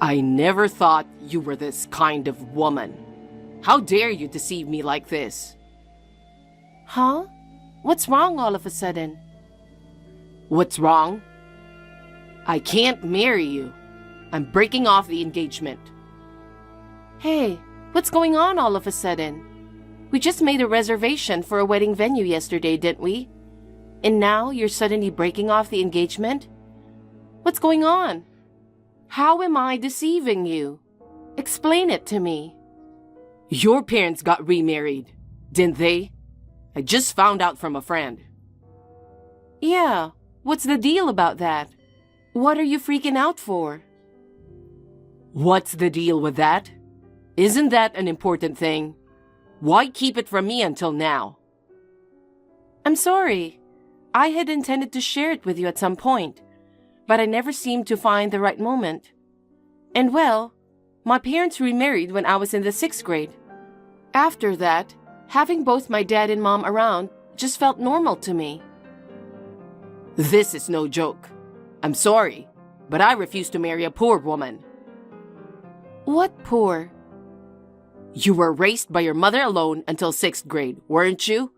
I never thought you were this kind of woman. How dare you deceive me like this? Huh? What's wrong all of a sudden? What's wrong? I can't marry you. I'm breaking off the engagement. Hey, what's going on all of a sudden? We just made a reservation for a wedding venue yesterday, didn't we? And now you're suddenly breaking off the engagement? What's going on? How am I deceiving you? Explain it to me. Your parents got remarried, didn't they? I just found out from a friend. Yeah, what's the deal about that? What are you freaking out for? What's the deal with that? Isn't that an important thing? Why keep it from me until now? I'm sorry. I had intended to share it with you at some point, but I never seemed to find the right moment. And well, my parents remarried when I was in the 6th grade. After that, having both my dad and mom around just felt normal to me. This is no joke. I'm sorry, but I refuse to marry a poor woman. What poor? You were raised by your mother alone until 6th grade, weren't you?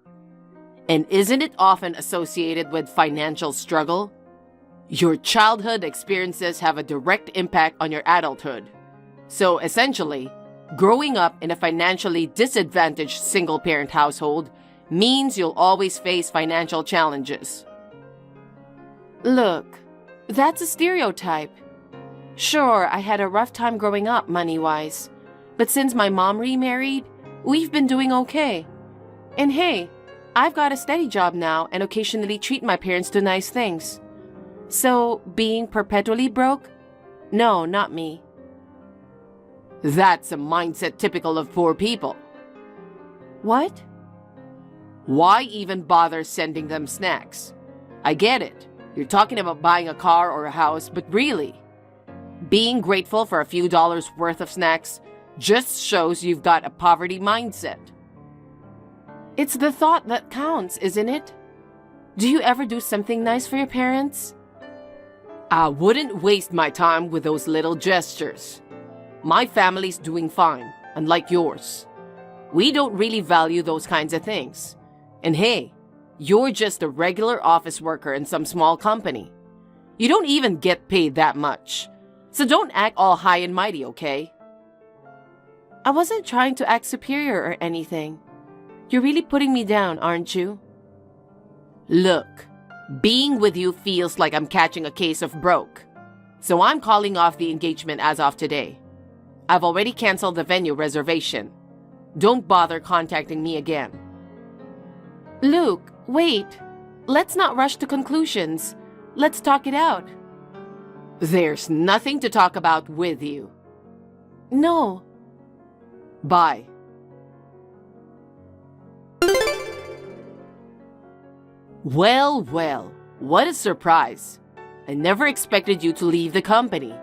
And isn't it often associated with financial struggle? Your childhood experiences have a direct impact on your adulthood. So essentially, growing up in a financially disadvantaged single-parent household means you'll always face financial challenges. Look, that's a stereotype. Sure, I had a rough time growing up money-wise, but since my mom remarried, we've been doing okay. And hey, I've got a steady job now and occasionally treat my parents to nice things. So, being perpetually broke? No, not me. That's a mindset typical of poor people. What? Why even bother sending them snacks? I get it. You're talking about buying a car or a house, but really, being grateful for a few dollars worth of snacks just shows you've got a poverty mindset. It's the thought that counts, isn't it? Do you ever do something nice for your parents? I wouldn't waste my time with those little gestures. My family's doing fine, unlike yours. We don't really value those kinds of things. And hey, you're just a regular office worker in some small company. You don't even get paid that much. So don't act all high and mighty, okay? I wasn't trying to act superior or anything. You're really putting me down, aren't you? Look, being with you feels like I'm catching a case of broke. So I'm calling off the engagement as of today. I've already canceled the venue reservation. Don't bother contacting me again. Luke, wait. Let's not rush to conclusions. Let's talk it out. There's nothing to talk about with you. No. Bye. Well, well, what a surprise. I never expected you to leave the company.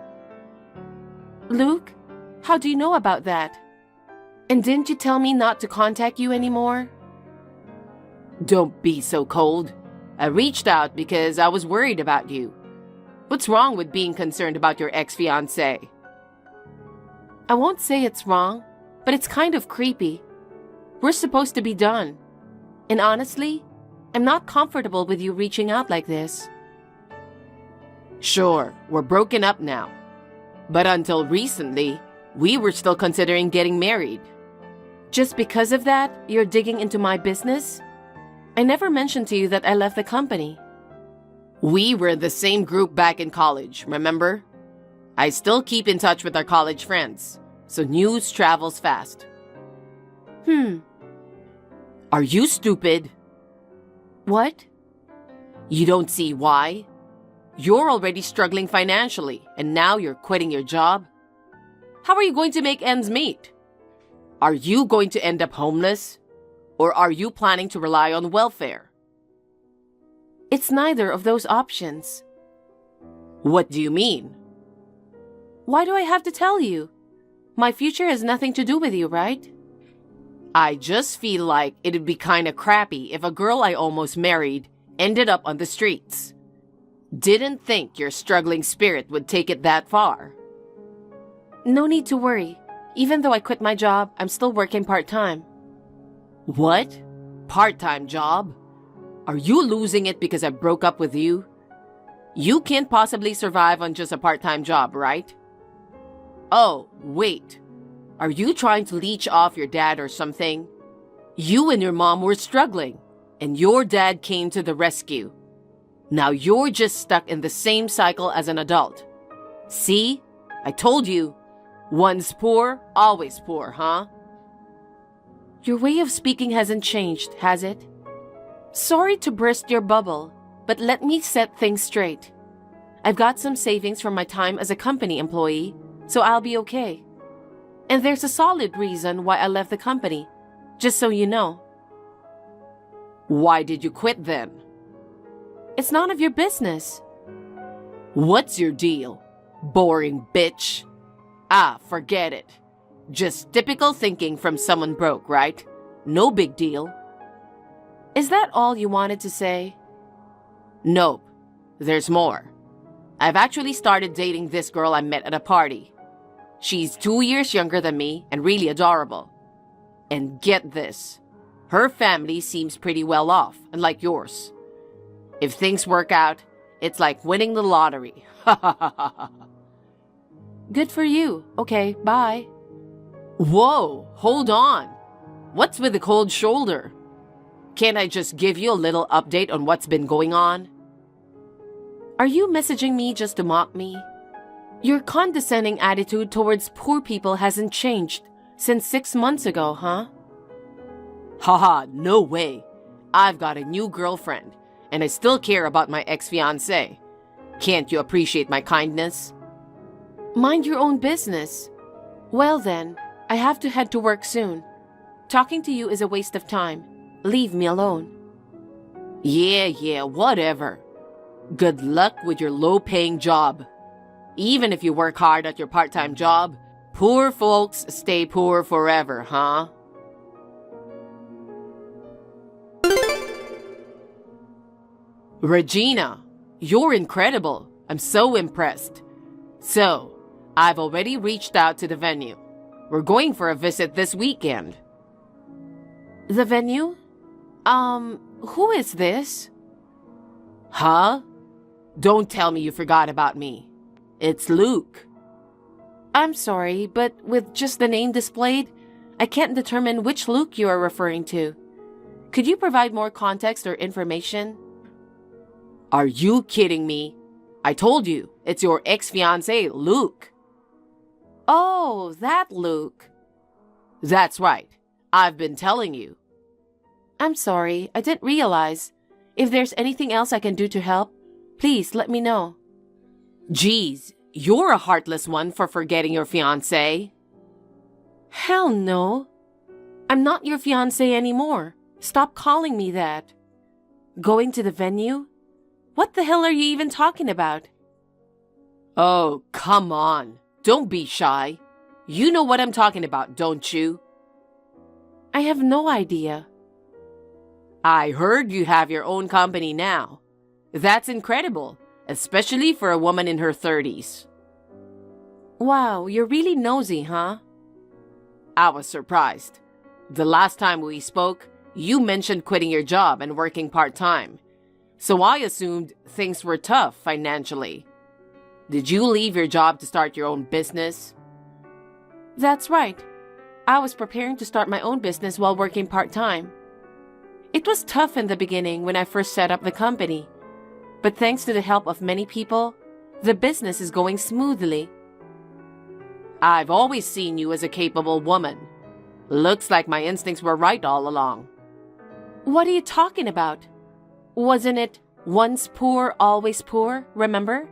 Luke, how do you know about that? And didn't you tell me not to contact you anymore? Don't be so cold. I reached out because I was worried about you. What's wrong with being concerned about your ex-fiancé? I won't say it's wrong, but it's kind of creepy. We're supposed to be done. And honestly, I'm not comfortable with you reaching out like this. Sure, we're broken up now. But until recently, we were still considering getting married. Just because of that, you're digging into my business? I never mentioned to you that I left the company. We were in the same group back in college, remember? I still keep in touch with our college friends, so news travels fast. Are you stupid? What? You don't see why? You're already struggling financially, and now you're quitting your job? How are you going to make ends meet? Are you going to end up homeless? Or are you planning to rely on welfare? It's neither of those options. What do you mean? Why do I have to tell you? My future has nothing to do with you, right? I just feel like it'd be kinda crappy if a girl I almost married ended up on the streets. Didn't think your struggling spirit would take it that far. No need to worry. Even though I quit my job, I'm still working part-time. What? Part-time job? Are you losing it because I broke up with you? You can't possibly survive on just a part-time job, right? Oh, wait. Are you trying to leech off your dad or something? You and your mom were struggling, and your dad came to the rescue. Now you're just stuck in the same cycle as an adult. See? I told you. Once poor, always poor, huh? Your way of speaking hasn't changed, has it? Sorry to burst your bubble, but let me set things straight. I've got some savings from my time as a company employee, so I'll be okay. And there's a solid reason why I left the company, just so you know. Why did you quit then? It's none of your business. What's your deal? Boring bitch. Ah, forget it. Just typical thinking from someone broke, right? No big deal. Is that all you wanted to say? Nope. There's more. I've actually started dating this girl I met at a party. She's 2 years younger than me and really adorable. And get this. Her family seems pretty well off, unlike yours. If things work out, it's like winning the lottery. Ha ha ha ha. Good for you. Okay, bye. Whoa, hold on. What's with the cold shoulder? Can't I just give you a little update on what's been going on? Are you messaging me just to mock me? Your condescending attitude towards poor people hasn't changed since 6 months ago, huh? Haha, no way. I've got a new girlfriend, and I still care about my ex-fiancée. Can't you appreciate my kindness? Mind your own business. Well then, I have to head to work soon. Talking to you is a waste of time. Leave me alone. Yeah, whatever. Good luck with your low-paying job. Even if you work hard at your part-time job, poor folks stay poor forever, huh? Regina, you're incredible. I'm so impressed. So, I've already reached out to the venue. We're going for a visit this weekend. The venue? Who is this? Huh? Don't tell me you forgot about me. It's Luke. I'm sorry, but with just the name displayed, I can't determine which Luke you are referring to. Could you provide more context or information? Are you kidding me? I told you, it's your ex-fiancé, Luke. Oh, that Luke. That's right. I've been telling you. I'm sorry, I didn't realize. If there's anything else I can do to help, please let me know. Geez, you're a heartless one for forgetting your fiancé. Hell no. I'm not your fiancé anymore. Stop calling me that. Going to the venue? What the hell are you even talking about? Oh, come on. Don't be shy. You know what I'm talking about, don't you? I have no idea. I heard you have your own company now. That's incredible, especially for a woman in her 30s. Wow, you're really nosy, huh? I was surprised. The last time we spoke, you mentioned quitting your job and working part-time. So I assumed things were tough financially. Did you leave your job to start your own business? That's right. I was preparing to start my own business while working part-time. It was tough in the beginning when I first set up the company. But thanks to the help of many people, the business is going smoothly. I've always seen you as a capable woman. Looks like my instincts were right all along. What are you talking about? Wasn't it once poor, always poor, remember?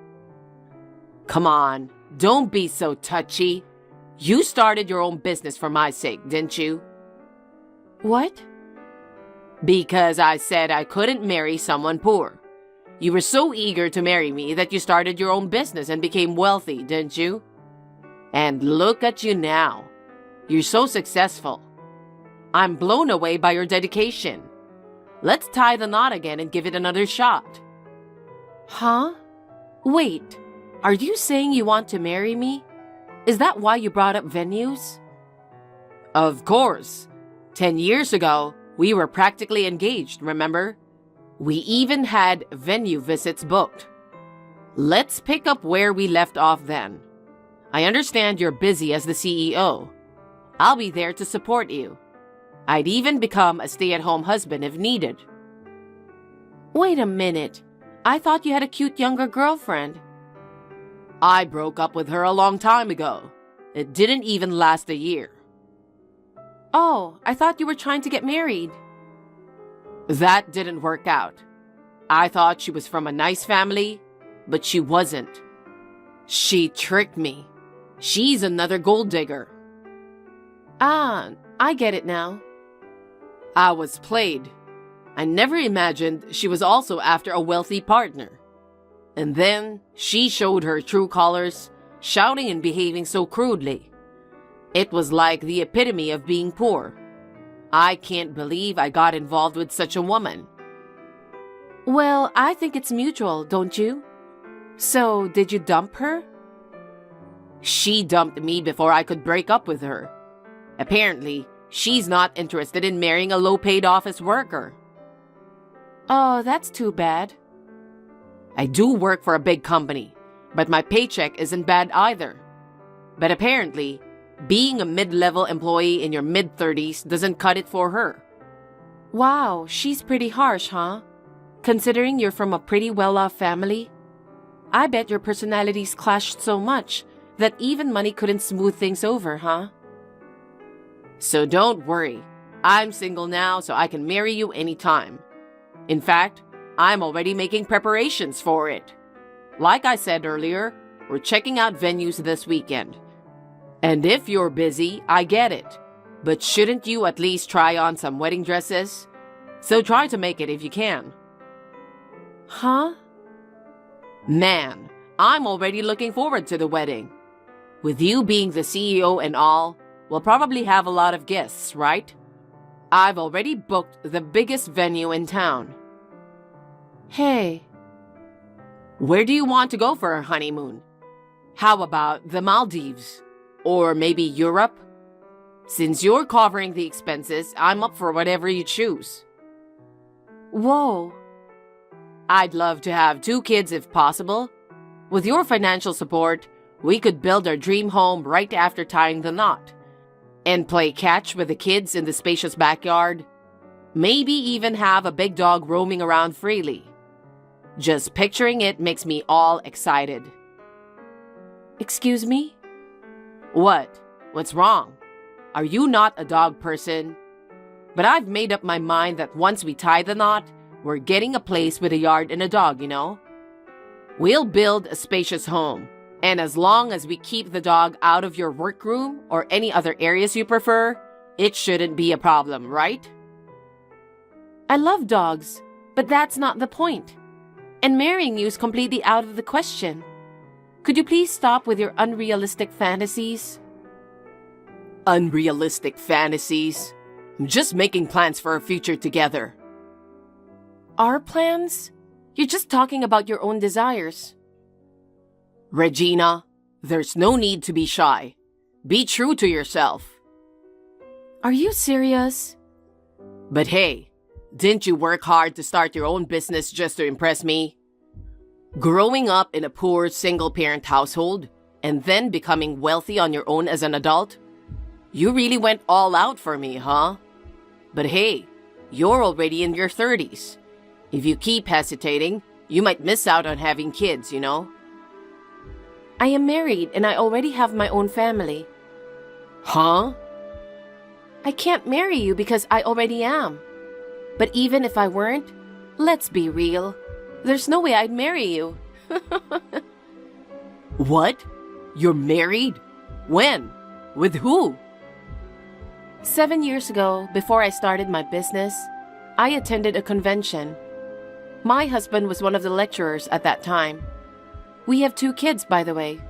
Come on, don't be so touchy. You started your own business for my sake, didn't you? What? Because I said I couldn't marry someone poor. You were so eager to marry me that you started your own business and became wealthy, didn't you? And look at you now. You're so successful. I'm blown away by your dedication. Let's tie the knot again and give it another shot. Huh? Wait, are you saying you want to marry me? Is that why you brought up venues? Of course. 10 years ago, we were practically engaged, remember? We even had venue visits booked. Let's pick up where we left off then. I understand you're busy as the CEO. I'll be there to support you. I'd even become a stay-at-home husband if needed. Wait a minute. I thought you had a cute younger girlfriend. I broke up with her a long time ago. It didn't even last a year. Oh, I thought you were trying to get married. That didn't work out. I thought she was from a nice family, but she wasn't. She tricked me. She's another gold digger. Ah, I get it now. I was played. I never imagined she was also after a wealthy partner. And then she showed her true colors, shouting and behaving so crudely. It was like the epitome of being poor. I can't believe I got involved with such a woman. Well, I think it's mutual, don't you? So, did you dump her? She dumped me before I could break up with her. Apparently, she's not interested in marrying a low-paid office worker. Oh, that's too bad. I do work for a big company, but my paycheck isn't bad either. But apparently, being a mid-level employee in your mid-30s doesn't cut it for her. Wow, she's pretty harsh, huh? Considering you're from a pretty well-off family. I bet your personalities clashed so much that even money couldn't smooth things over, huh? So don't worry. I'm single now, so I can marry you anytime. In fact, I'm already making preparations for it. Like I said earlier, we're checking out venues this weekend. And if you're busy, I get it. But shouldn't you at least try on some wedding dresses? So try to make it if you can. Huh? Man, I'm already looking forward to the wedding. With you being the CEO and all, we'll probably have a lot of guests, right? I've already booked the biggest venue in town. Hey. Where do you want to go for our honeymoon? How about the Maldives? Or maybe Europe? Since you're covering the expenses, I'm up for whatever you choose. Whoa. I'd love to have 2 kids if possible. With your financial support, we could build our dream home right after tying the knot. And play catch with the kids in the spacious backyard. Maybe even have a big dog roaming around freely. Just picturing it makes me all excited. Excuse me? What? What's wrong? Are you not a dog person? But I've made up my mind that once we tie the knot, we're getting a place with a yard and a dog, you know? We'll build a spacious home, and as long as we keep the dog out of your workroom or any other areas you prefer, it shouldn't be a problem, right? I love dogs, but that's not the point. And marrying you is completely out of the question. Could you please stop with your unrealistic fantasies? Unrealistic fantasies? I'm just making plans for our future together. Our plans? You're just talking about your own desires. Regina, there's no need to be shy. Be true to yourself. Are you serious? But hey, didn't you work hard to start your own business just to impress me? Growing up in a poor single-parent household and then becoming wealthy on your own as an adult? You really went all out for me, huh? But hey, you're already in your 30s. If you keep hesitating, you might miss out on having kids, you know? I am married and I already have my own family. Huh? I can't marry you because I already am. But even if I weren't, let's be real. There's no way I'd marry you. What? You're married? When? With who? 7 years ago, before I started my business, I attended a convention. My husband was one of the lecturers at that time. We have 2 kids, by the way.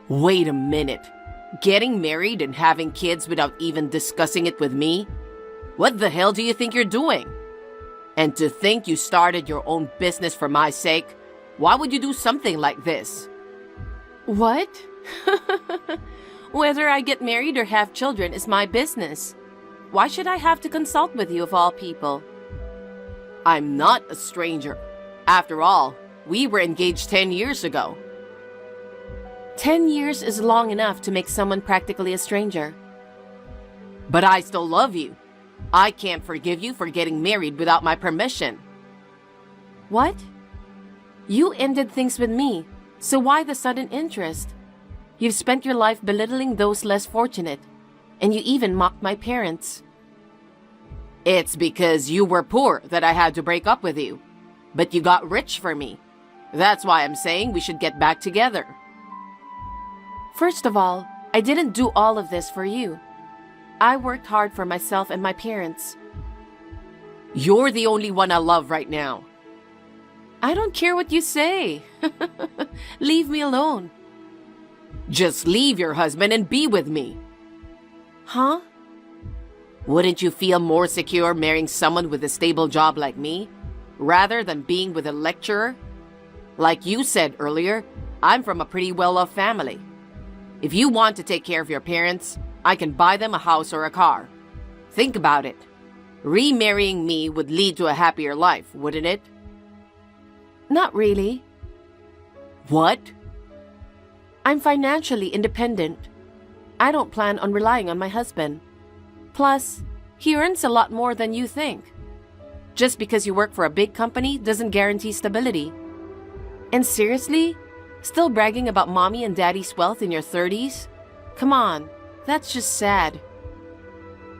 Wait a minute. Getting married and having kids without even discussing it with me? What the hell do you think you're doing? And to think you started your own business for my sake, why would you do something like this? What? Whether I get married or have children is my business. Why should I have to consult with you of all people? I'm not a stranger. After all, we were engaged 10 years ago. 10 years is long enough to make someone practically a stranger. But I still love you. I can't forgive you for getting married without my permission. What? You ended things with me, so why the sudden interest? You've spent your life belittling those less fortunate, and you even mocked my parents. It's because you were poor that I had to break up with you. But you got rich for me. That's why I'm saying we should get back together. First of all, I didn't do all of this for you. I worked hard for myself and my parents. You're the only one I love right now. I don't care what you say. Leave me alone. Just leave your husband and be with me. Huh? Wouldn't you feel more secure marrying someone with a stable job like me, rather than being with a lecturer? Like you said earlier, I'm from a pretty well-off family. If you want to take care of your parents, I can buy them a house or a car. Think about it. Remarrying me would lead to a happier life, wouldn't it? Not really. What? I'm financially independent. I don't plan on relying on my husband. Plus, he earns a lot more than you think. Just because you work for a big company doesn't guarantee stability. And seriously? Still bragging about mommy and daddy's wealth in your 30s? Come on, that's just sad.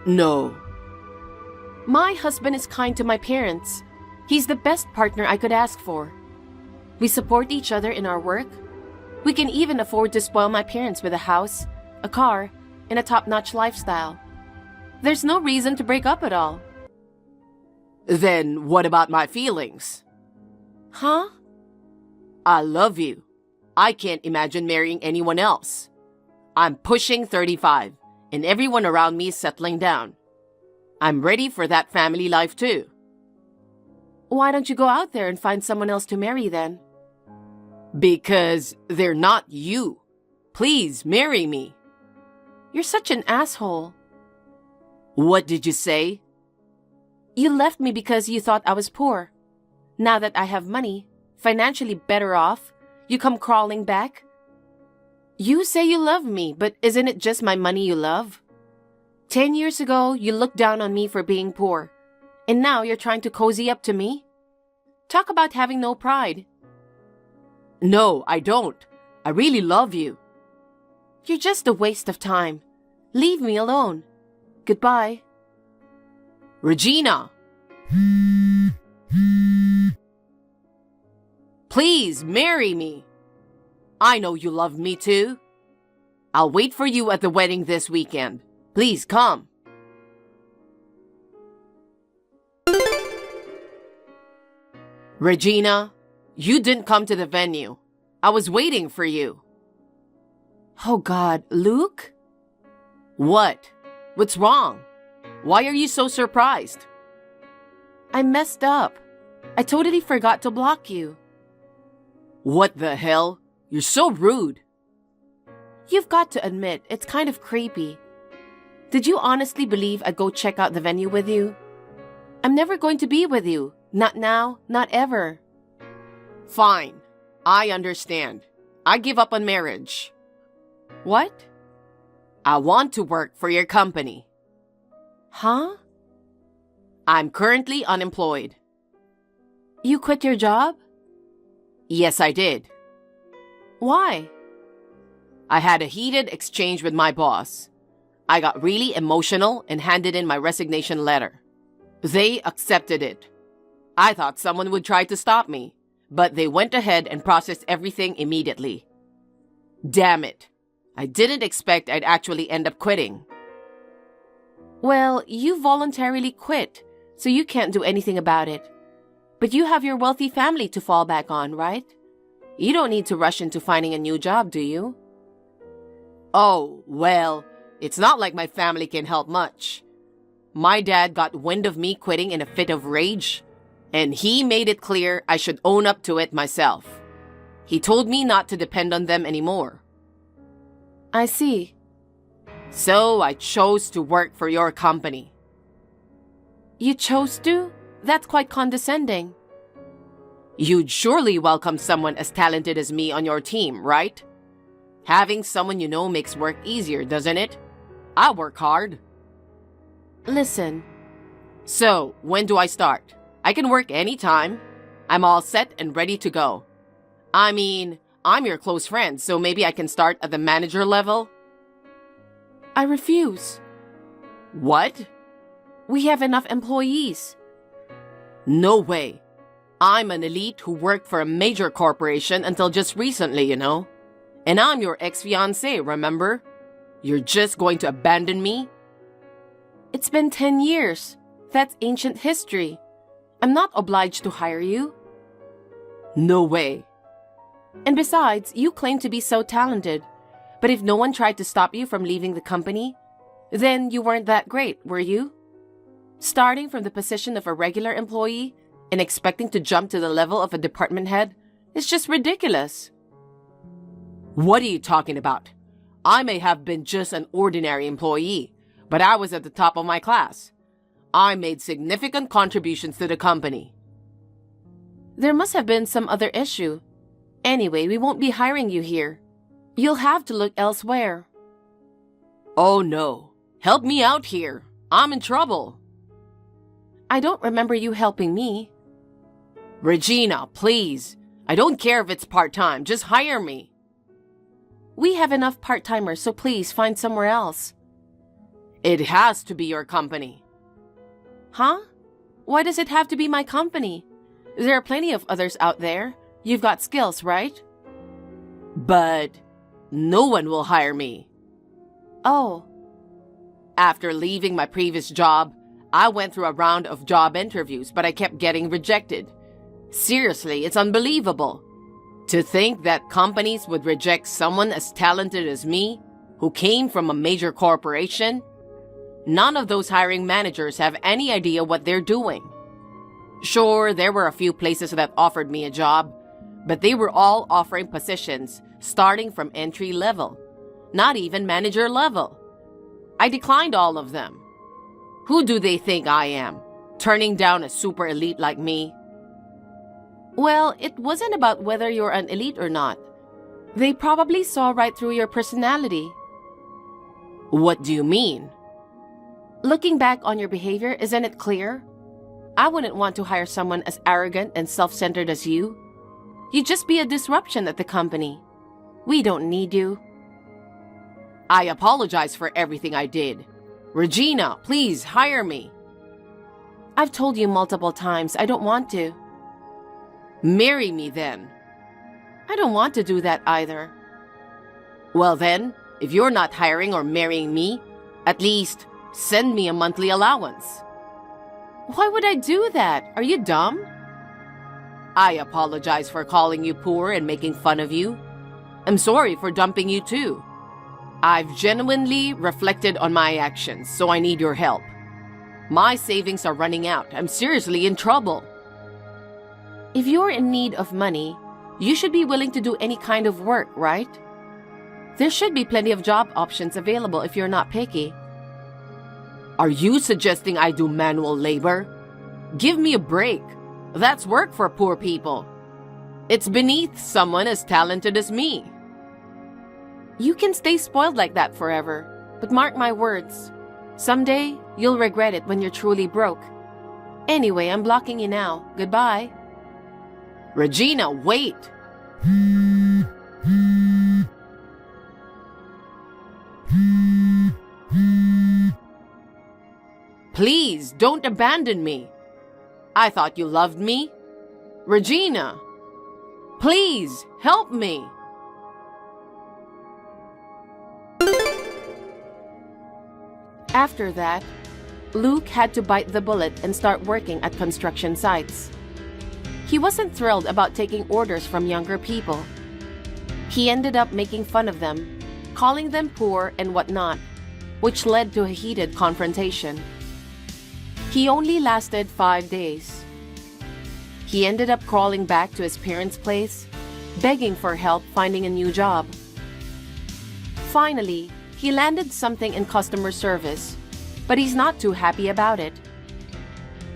No. My husband is kind to my parents. He's the best partner I could ask for. We support each other in our work. We can even afford to spoil my parents with a house, a car, and a top-notch lifestyle. There's no reason to break up at all. Then what about my feelings? Huh? I love you. I can't imagine marrying anyone else. I'm pushing 35, and everyone around me is settling down. I'm ready for that family life too. Why don't you go out there and find someone else to marry then? Because they're not you. Please marry me. You're such an asshole. What did you say? You left me because you thought I was poor. Now that I have money, financially better off, you come crawling back? You say you love me, but isn't it just my money you love? 10 years ago, you looked down on me for being poor. And now you're trying to cozy up to me? Talk about having no pride. No, I don't. I really love you. You're just a waste of time. Leave me alone. Goodbye. Regina! Please marry me. I know you love me too. I'll wait for you at the wedding this weekend. Please come. Regina, you didn't come to the venue. I was waiting for you. Oh God, Luke? What? What's wrong? Why are you so surprised? I messed up. I totally forgot to block you. What the hell? You're so rude. You've got to admit, it's kind of creepy. Did you honestly believe I'd go check out the venue with you? I'm never going to be with you. Not now, not ever. Fine. I understand. I give up on marriage. What? I want to work for your company. Huh? I'm currently unemployed. You quit your job? Yes, I did. Why? I had a heated exchange with my boss. I got really emotional and handed in my resignation letter. They accepted it. I thought someone would try to stop me, but they went ahead and processed everything immediately. Damn it. I didn't expect I'd actually end up quitting. Well, you voluntarily quit, so you can't do anything about it. But you have your wealthy family to fall back on, right? You don't need to rush into finding a new job, do you? Oh, well, it's not like my family can help much. My dad got wind of me quitting in a fit of rage, and he made it clear I should own up to it myself. He told me not to depend on them anymore. I see. So I chose to work for your company. You chose to? That's quite condescending. You'd surely welcome someone as talented as me on your team, right? Having someone you know makes work easier, doesn't it? I work hard. Listen. So, when do I start? I can work anytime. I'm all set and ready to go. I mean, I'm your close friend, so maybe I can start at the manager level? I refuse. What? We have enough employees. No way. I'm an elite who worked for a major corporation until just recently, you know. And I'm your ex-fiancée, remember? You're just going to abandon me? It's been 10 years. That's ancient history. I'm not obliged to hire you. No way. And besides, you claim to be so talented. But if no one tried to stop you from leaving the company, then you weren't that great, were you? Starting from the position of a regular employee and expecting to jump to the level of a department head is just ridiculous. What are you talking about? I may have been just an ordinary employee, but I was at the top of my class. I made significant contributions to the company. There must have been some other issue. Anyway, we won't be hiring you here. You'll have to look elsewhere. Oh no. Help me out here. I'm in trouble. I don't remember you helping me. Regina, please. I don't care if it's part-time. Just hire me. We have enough part-timers, so please find somewhere else. It has to be your company. Huh? Why does it have to be my company? There are plenty of others out there. You've got skills, right? But no one will hire me. Oh. After leaving my previous job, I went through a round of job interviews, but I kept getting rejected. Seriously, it's unbelievable. To think that companies would reject someone as talented as me, who came from a major corporation. None of those hiring managers have any idea what they're doing. Sure, there were a few places that offered me a job, but they were all offering positions starting from entry level, not even manager level. I declined all of them. Who do they think I am, turning down a super elite like me? Well, it wasn't about whether you're an elite or not. They probably saw right through your personality. What do you mean? Looking back on your behavior, isn't it clear? I wouldn't want to hire someone as arrogant and self-centered as you. You'd just be a disruption at the company. We don't need you. I apologize for everything I did. Regina, please hire me. I've told you multiple times I don't want to. Marry me then. I don't want to do that either. Well then, if you're not hiring or marrying me, at least send me a monthly allowance. Why would I do that? Are you dumb? I apologize for calling you poor and making fun of you. I'm sorry for dumping you too. I've genuinely reflected on my actions, so I need your help. My savings are running out. I'm seriously in trouble. If you're in need of money, you should be willing to do any kind of work, right? There should be plenty of job options available if you're not picky. Are you suggesting I do manual labor? Give me a break. That's work for poor people. It's beneath someone as talented as me. You can stay spoiled like that forever, but mark my words. Someday, you'll regret it when you're truly broke. Anyway, I'm blocking you now. Goodbye. Regina, wait! Please, don't abandon me. I thought you loved me. Regina, please, help me. After that, Luke had to bite the bullet and start working at construction sites. He wasn't thrilled about taking orders from younger people. He ended up making fun of them, calling them poor and whatnot, which led to a heated confrontation. He only lasted 5 days. He ended up crawling back to his parents' place, begging for help finding a new job. Finally, he landed something in customer service, but he's not too happy about it.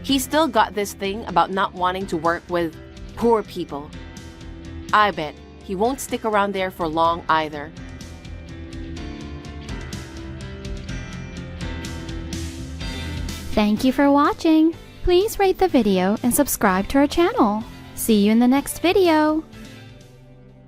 He's still got this thing about not wanting to work with poor people. I bet he won't stick around there for long either. Thank you for watching. Please rate the video and subscribe to our channel. See you in the next video.